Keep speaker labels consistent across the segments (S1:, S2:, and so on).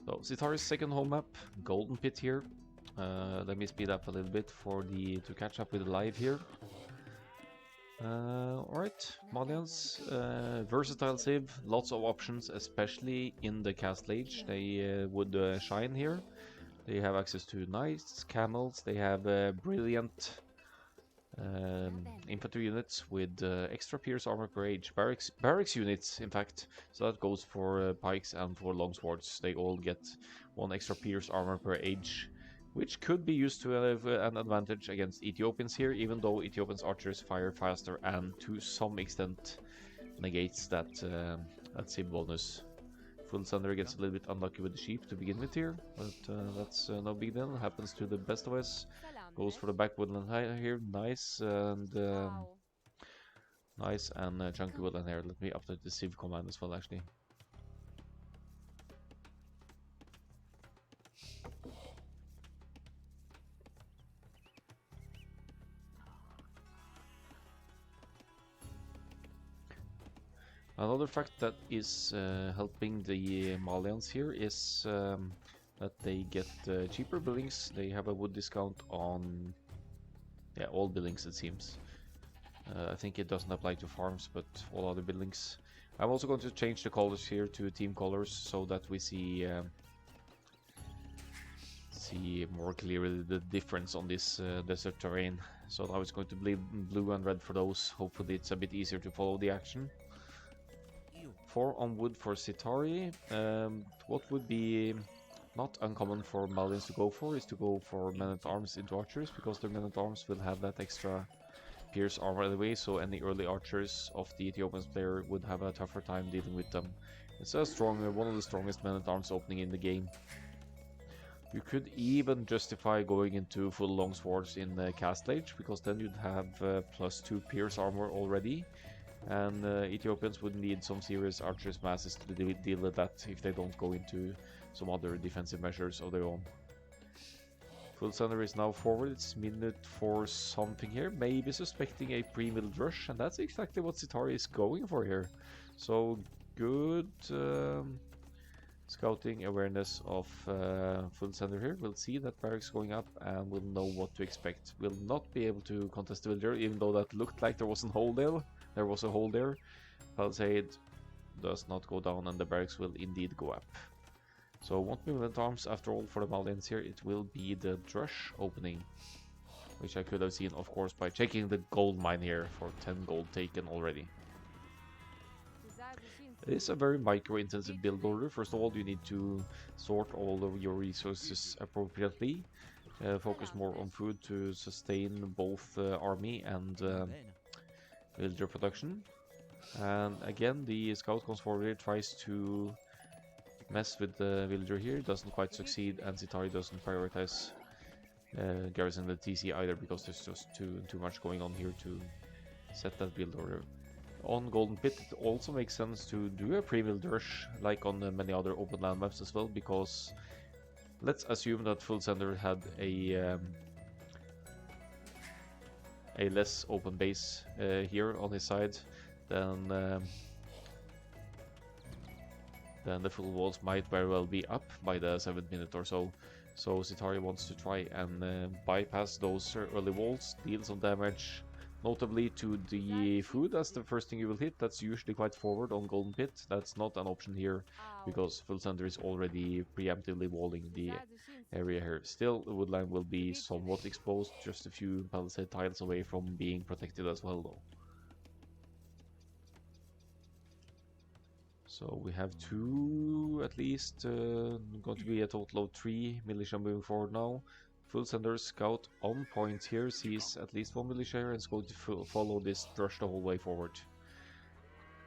S1: So Citari's second home map, Golden Pit here. Let me speed up a little bit to catch up with the live here. Alright, Malians, versatile civ, lots of options, especially in the cast age. They would shine here. They have access to knights, camels, they have brilliant infantry units with extra pierce armor per age, barracks units in fact, so that goes for pikes and for longswords. They all get 1 extra pierce armor per age, which could be used to have an advantage against Ethiopians here, even though Ethiopians archers fire faster and to some extent negates that civ bonus. Full Thunder gets a little bit unlucky with the sheep to begin with here, but that's no big deal, happens to the best of us. Goes for the back woodland here, nice and chunky woodland here. Let me update the civ command as well actually. Another fact that is helping the Malians here is that they get cheaper buildings. They have a wood discount on all buildings it seems. I think it doesn't apply to farms, but all other buildings. I'm also going to change the colors here to team colors so that we see more clearly the difference on this desert terrain. So now it's going to be blue and red for those. Hopefully it's a bit easier to follow the action. 4 on wood for Citari. What would be not uncommon for Malians to go for is to go for men-at-arms into archers, because their men-at-arms will have that extra pierce armor anyway, so any early archers of the Ethiopian player would have a tougher time dealing with them. It's a one of the strongest men-at-arms opening in the game. You could even justify going into full longswords in the cast age, because then you'd have +2 pierce armor already, and Ethiopians would need some serious archers masses to deal with that if they don't go into some other defensive measures of their own. Full Thunder is now forward, it's minute for something here, maybe suspecting a pre-middle rush, and that's exactly what Citari is going for here. So good scouting awareness of Full Thunder here. We'll see that barracks going up and we'll know what to expect. We'll not be able to contest the villager, even though that looked like there was a hole there. There was a hole there. Palisade does not go down and the barracks will indeed go up. So won't be men-at-arms after all for the Malians here. It will be the Drush opening, which I could have seen of course by checking the gold mine here for 10 gold taken already. It is a very micro-intensive build order. First of all, you need to sort all of your resources appropriately. Focus more on food to sustain both army and villager production. And again, the scout comes forward here, tries to mess with the villager here, doesn't quite succeed, and Citari doesn't prioritize garrison the TC either, because there's just too much going on here to set that build order. On Golden Pit, it also makes sense to do a pre-build rush, like on many other open land maps as well, because let's assume that Full Sender had a less open base here on his side, then the full walls might very well be up by the 7th minute or so. So Citari wants to try and bypass those early walls, deal some damage, notably to the food. That's the first thing you will hit. That's usually quite forward on Golden Pit. That's not an option here, because Full Sender is already preemptively walling the area here. Still, the woodline will be somewhat exposed, just a few palisade tiles away from being protected as well though. So we have 2 at least, going to be a total of 3 militia moving forward now. Full Sender scout on point here, sees at least 1 militia here and is going to follow this rush the whole way forward.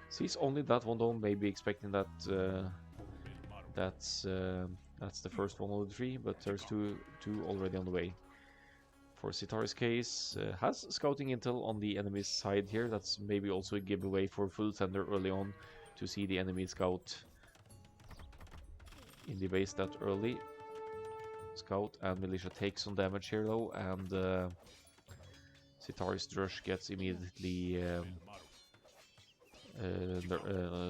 S1: Sees only that one though, maybe expecting that that's the first one of the 3, but there's two already on the way. For Citari's case, has scouting intel on the enemy's side here. That's maybe also a giveaway for Full Sender early on, to see the enemy scout in the base that early. Scout and militia take some damage here though, and Citari's Drush gets immediately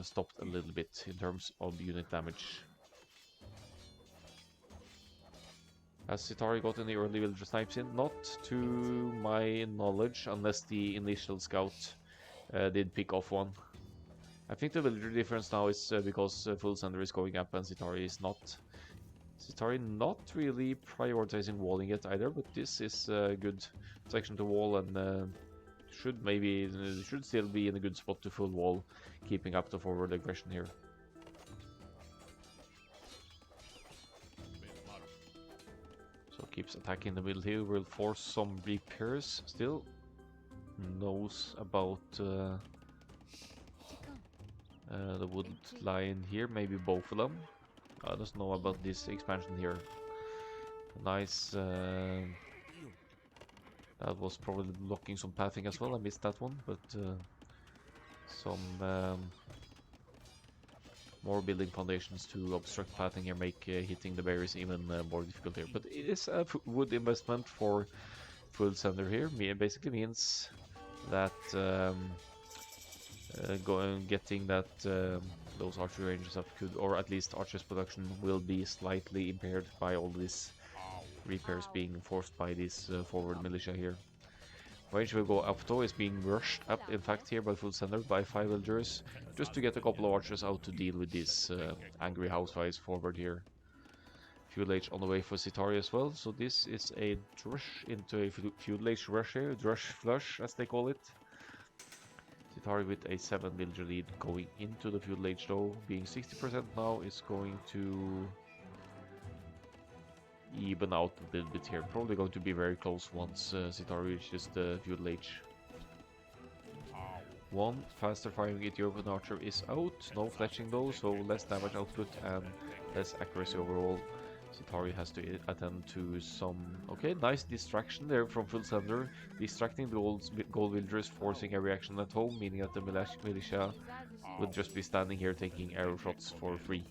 S1: stopped a little bit in terms of unit damage. Has Sitari got any early villager snipes in? Not to my knowledge, unless the initial scout did pick off one. I think the villager difference now is because Full Sender is going up and Sitari is not. Sitari not really prioritizing walling it either, but this is a good section to wall and should still be in a good spot to full wall, keeping up the forward aggression here. So keeps attacking the middle here, will force some repairs still. Knows about the wood line here, maybe both of them. Doesn't know about this expansion here. Nice. That was probably blocking some pathing as well. I missed that one, but some more building foundations to obstruct pathing here make hitting the barriers even more difficult here. But it is a wood investment for Full Sender here. Basically means that getting that those archery ranges up could, or at least archers production will be slightly impaired by all these repairs being forced by this forward militia here. Range will go up though, is being rushed up in fact here by Full Sender by 5 villagers, just to get a couple of archers out to deal with these angry housewives forward here. Fuel Age on the way for Sitari as well, so this is a drush into a Fuel Age rush here, drush flush as they call it. Sitari with a 7 villager lead going into the Fuel Age though, being 60% now, is going to even out a little bit here. Probably going to be very close once Sitari reaches the Fuel Age. One faster firing Ethiopian archer is out, no fletching though, so less damage output and less accuracy overall. Sitari has to attend to some... Okay, nice distraction there from Full Sender, distracting the gold villagers, forcing a reaction at home, meaning that the militia would just be standing here taking arrow shots for free.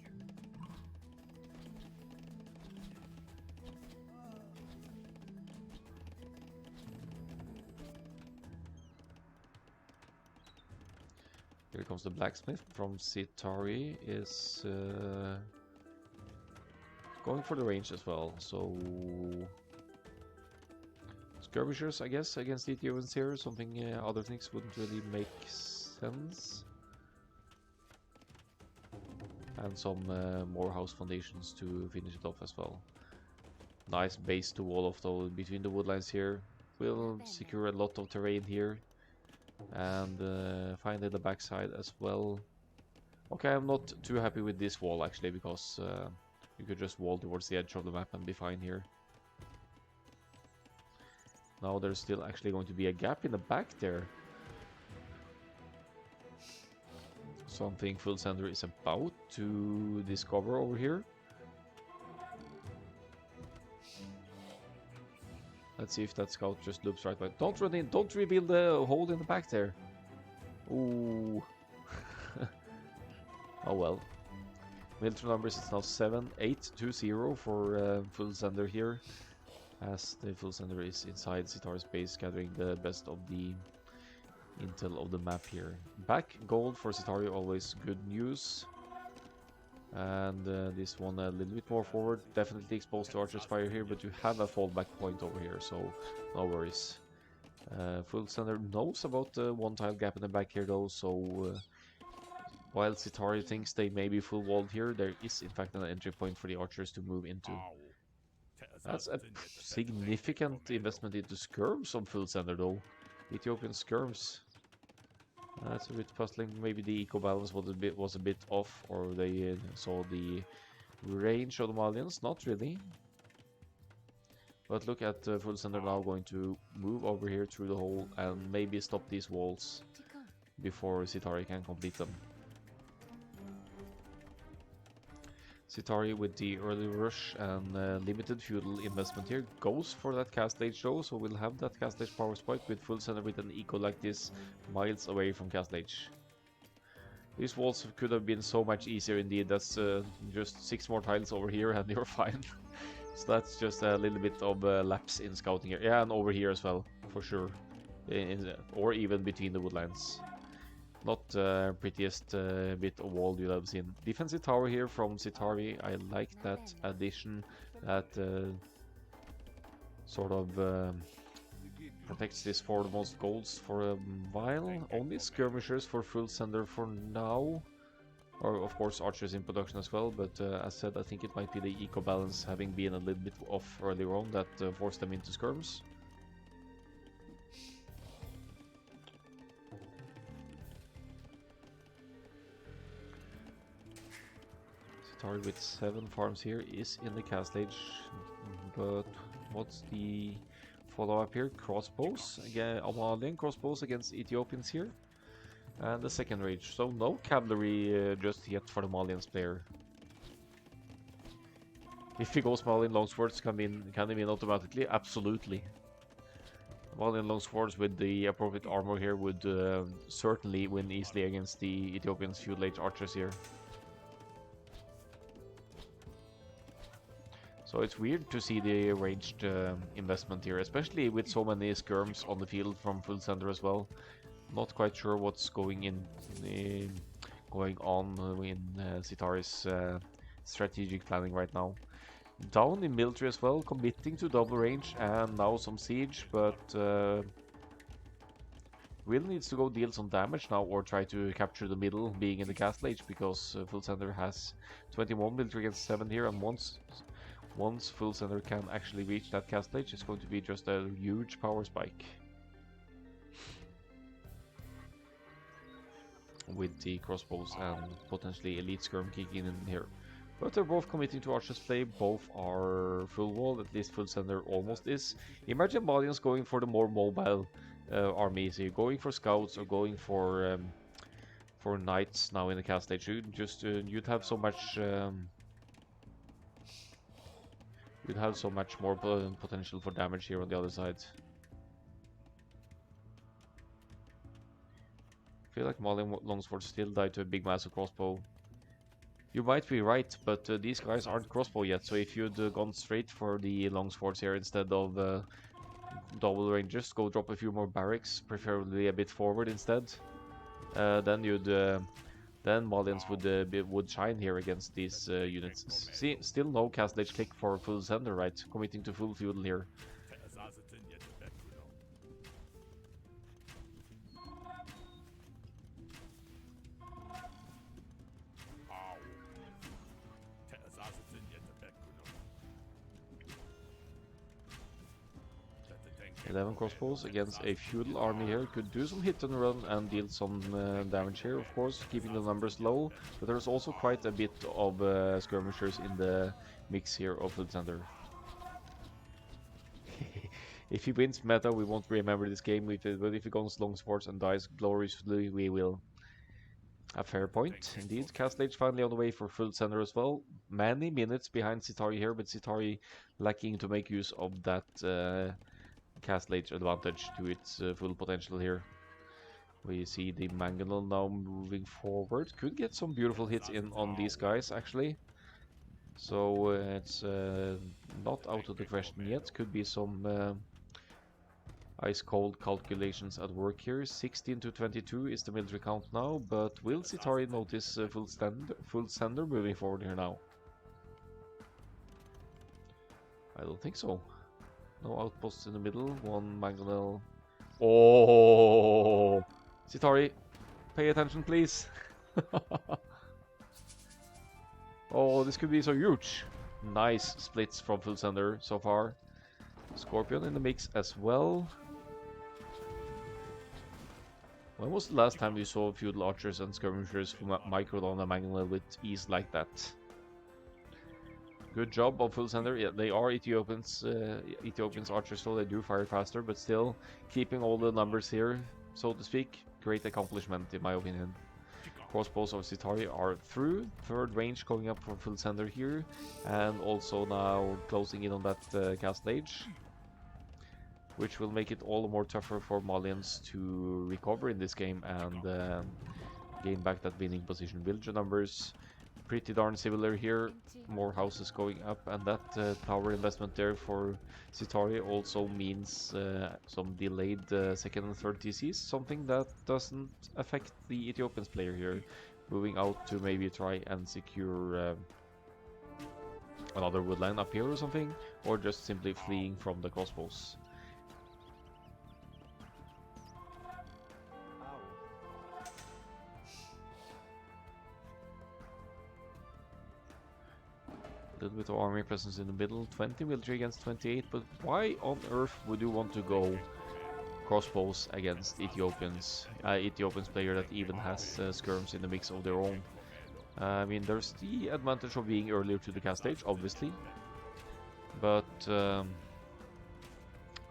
S1: Here comes the blacksmith from Sitari, is going for the range as well, so skirmishers I guess against the Ethiopians here, something other things wouldn't really make sense. And some more house foundations to finish it off as well. Nice base to wall off though between the woodlines here, will secure a lot of terrain here. And finally the backside as well. Okay, I'm not too happy with this wall actually, because you could just wall towards the edge of the map and be fine here. Now there's still actually going to be a gap in the back there. Something Full Sender is about to discover over here. Let's see if that scout just loops right by. Don't run in, don't reveal the hole in the back there. Ooh. Oh well. Military numbers is now 7-8-2-0 for Full Sender here, as the Full Sender is inside Sitari's base gathering the best of the intel of the map here. Back gold for Sitari, always good news. And this one a little bit more forward, definitely exposed to archer's fire here, but you have a fallback point over here, so no worries. Full Sender knows about the one tile gap in the back here though, so while Sitari thinks they may be full walled here, there is in fact an entry point for the archers to move into. That's a significant investment into skirms on Full Sender though. Ethiopian skirms. That's a bit puzzling. Maybe the eco balance was a bit off, or they saw the range of the Malians. Not really. But look at Full Sender now going to move over here through the hole and maybe stop these walls before Sitari can complete them. Sitari with the early rush and limited feudal investment here goes for that cast age though, so we'll have that cast age power spike with Full Sender with an eco like this miles away from cast age. These walls could have been so much easier indeed. That's just 6 more tiles over here and you're fine. So that's just a little bit of lapse in scouting here. Yeah, and over here as well, for sure. Or even between the woodlines. Not prettiest bit of wall you'll have seen. Defensive tower here from Sitari. I like that addition. That sort of protects this for the most goals for a while. Only skirmishers for full sender for now. Or of course archers in production as well, but as said, I think it might be the eco balance having been a little bit off earlier on that forced them into skirms. Centauri with 7 farms here is in the cast age, but what's the follow-up here? Crossbows, again, Omalian crossbows against Ethiopians here. And the second rage, so no cavalry just yet for the Malians player. If he goes Malian longswords, can they mean automatically? Absolutely. Malian longswords with the appropriate armor here would certainly win easily against the Ethiopians feudal age archers here. So it's weird to see the ranged investment here, especially with so many skirms on the field from full sender as well. Not quite sure what's going on in Centauri's strategic planning right now. Down in military as well, committing to double range and now some siege, but Will needs to go deal some damage now or try to capture the middle, being in the castle age, because full sender has 21 military against 7 here, and once full sender can actually reach that castle age, it's going to be just a huge power spike. With the crossbows and potentially elite skirm kicking in here. But they're both committing to archers play, both are full wall, at least full sender almost is. Imagine Malians going for the more mobile armies here, going for scouts or going for knights now in the cast stage. You'd have so much more potential for damage here on the other side. I feel like Malian longswords still die to a big massive crossbow. You might be right, but these guys aren't crossbow yet, so if you'd gone straight for the longswords here instead of double rangers, go drop a few more barracks, preferably a bit forward instead, then Malians would shine here against these units. See, still no cast age click for full sender, right? Committing to full feudal here. Eleven crossbows against a feudal army here could do some hit and run and deal some damage here, of course, keeping the numbers low. But there's also quite a bit of skirmishers in the mix here of full sender. If he wins meta, we won't remember this game, but if he goes long sports and dies gloriously, we will. A fair point, indeed. Cast Age finally on the way for full sender as well. Many minutes behind Centauri here, but Centauri lacking to make use of that cast age advantage to its full potential here. We see the Mangonel now moving forward. Could get some beautiful hits in on these guys actually. So it's not out of the question yet. Could be some ice cold calculations at work here. 16 to 22 is the military count now, but will Centauri notice full sender moving forward here now? I don't think so. No outposts in the middle, one Mangonel. Oh! Centauri, pay attention please! Oh, this could be so huge! Nice splits from full sender so far. Scorpion in the mix as well. When was the last time you saw feudal archers and skirmishers from microdon a Mangonel with ease like that? Good job of full sender. Yeah, they are Ethiopians archers, so they do fire faster, but still keeping all the numbers here, so to speak. Great accomplishment in my opinion. Crossbows of Centauri are through. Third range going up for full sender here, and also now closing in on that cast age, which will make it all the more tougher for Malians to recover in this game and gain back that winning position. Villager numbers pretty darn similar here, more houses going up, and that tower investment there for Centauri also means some delayed second and third TCs, something that doesn't affect the Ethiopians player here, moving out to maybe try and secure another woodland up here or something, or just simply fleeing from the crossbows. A little bit of army presence in the middle, 20 military against 28, but why on earth would you want to go crossbows against Ethiopians? Ethiopians player that even has skirms in the mix of their own. I mean, there's the advantage of being earlier to the cast stage, obviously, but I'm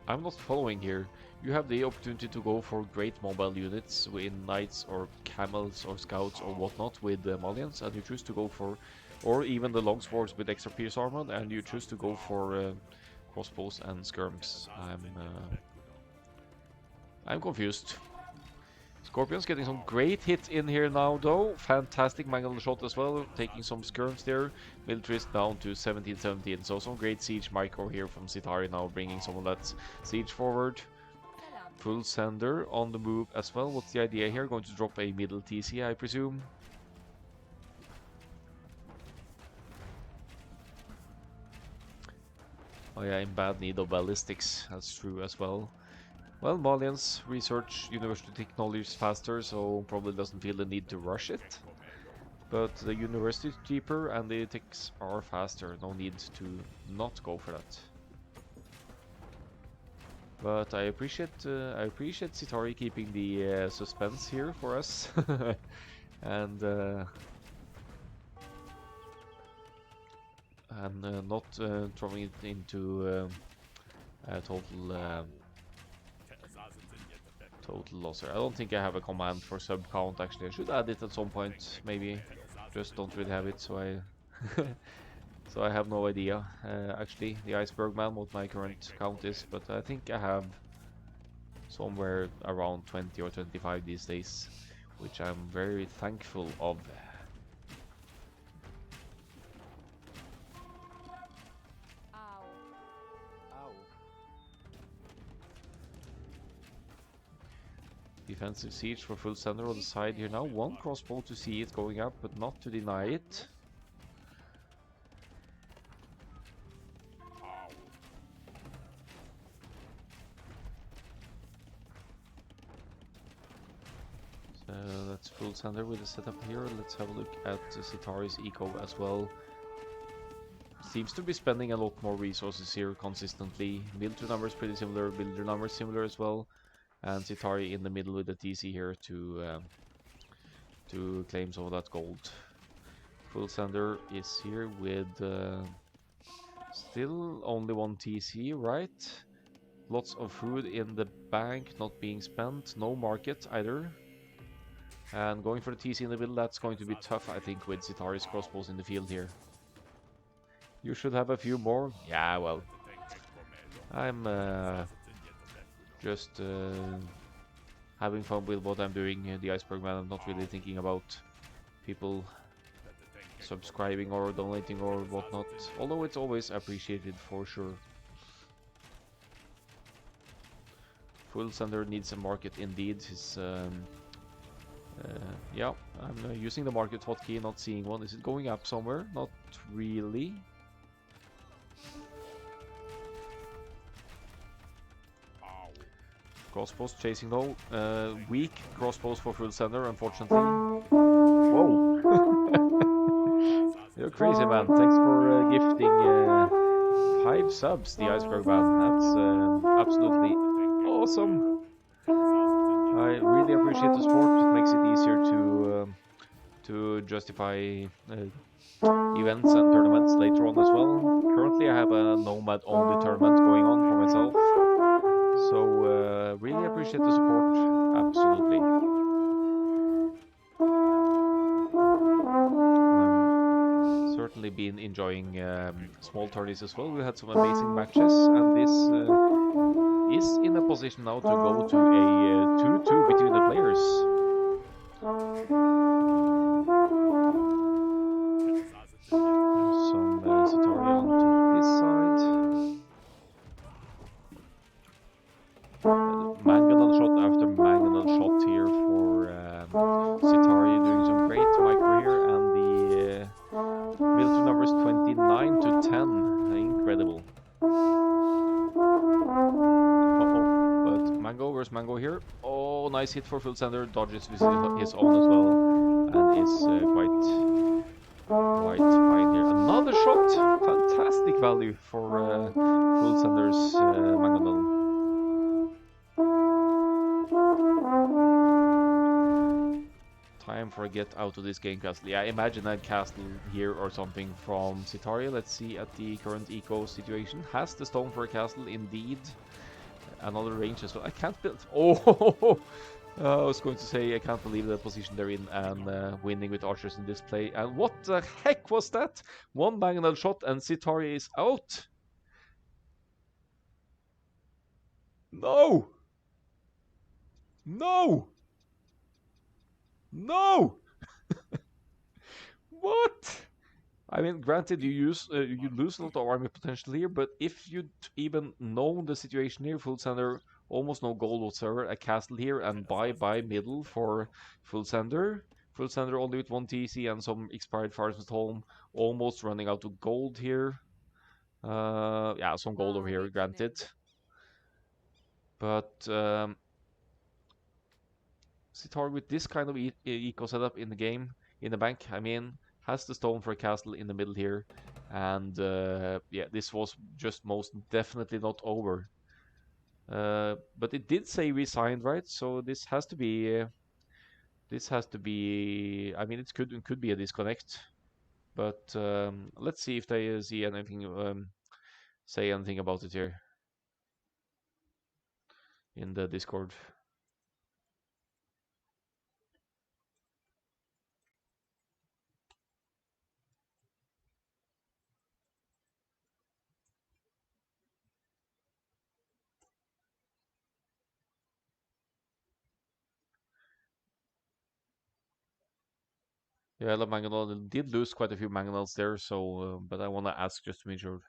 S1: not following here. You have the opportunity to go for great mobile units with knights or camels or scouts or whatnot with Malians, and you choose to go for, or even the longswords with extra pierce armor, and you choose to go for crossbows and skirms. I'm confused. Scorpion's getting some great hits in here now, though. Fantastic mangled shot as well, taking some skirms there. Military is down to 17-17, so some great siege micro here from Sitari now, bringing some of that siege forward. Full sender on the move as well. What's the idea here? Going to drop a middle TC, I presume. Oh yeah, in bad need of ballistics, that's true as well. Well, Malians research university technologies faster, so probably doesn't feel the need to rush it. But the university is cheaper and the ticks are faster, no need to not go for that. But I appreciate Sitari keeping the suspense here for us, and not throwing it into total losser. I don't think I have a command for sub count actually. I should add it at some point, maybe. Just don't really have it, so I so I have no idea actually the Iceberg Man what my current count is, but I think I have somewhere around 20 or 25 these days, which I'm very thankful of. Defensive siege for full center on the side here now. One crossbow to see it going up, but not to deny it. So that's full center with the setup here. Let's have a look at Sitari's eco as well. Seems to be spending a lot more resources here consistently. Military numbers pretty similar, builder numbers similar as well. And Sitari in the middle with the TC here to claim some of that gold. Full sender is here with still only one TC, right? Lots of food in the bank not being spent, no market either. And going for the TC in the middle, that's going to be tough, I think, with Sitari's crossbows in the field here. You should have a few more. Yeah, well, I'm just having fun with what I'm doing. The Iceberg Man, I'm not really thinking about people subscribing or donating or whatnot, although it's always appreciated for sure. Full sender needs a market indeed. His yeah, I'm using the market hotkey, not seeing one. Is it going up somewhere? Not really. Crossbows chasing though. Weak crossbows for full sender, unfortunately. Whoa! You're crazy, man. Thanks for gifting 5 subs, the Iceberg Man. That's absolutely awesome. I really appreciate the support. It makes it easier to justify events and tournaments later on as well. Currently, I have a Nomad-only tournament going on for myself. So, really appreciate the support, absolutely. Certainly been enjoying small tourneys as well. We had some amazing matches, and this is in a position now to go to a 2-2 between the players. There's some Sitari on to this side. Mangonel shot after mangonel shot here for Sitari, doing some great micro here, and the military numbers 29 to 10 nice hit for full sender, dodges with his own as well, and is quite fine here. Another shot! Fantastic value for full sender's Mangonel. Time for a get out of this game castle. Yeah, imagine that castle here or something from Citaria. Let's see at the current eco situation. Has the stone for a castle indeed. Another range as well. I can't build. Oh, I was going to say I can't believe the position they're in and winning with archers in this play. And what the heck was that? One Mangonel shot and Citaria is out. No! No! No! What? I mean, granted, you lose a lot of army potential here, but if you'd even known the situation here, full sender, almost no gold whatsoever, a castle here, and bye middle for full sender. Full sender only with one TC and some expired fires at home, almost running out of gold here. Yeah, some gold over here, granted. But Sitar with this kind of eco setup in the game, in the bank, I mean, has the stone for a castle in the middle here. And yeah, this was just most definitely not over. But it did say resigned, right? So this has to be, I mean, it could be a disconnect. But let's see if they see anything, say anything about it here in the Discord. Yeah, the Mangonel did lose quite a few Mangonels there, so but I want to ask just to make sure.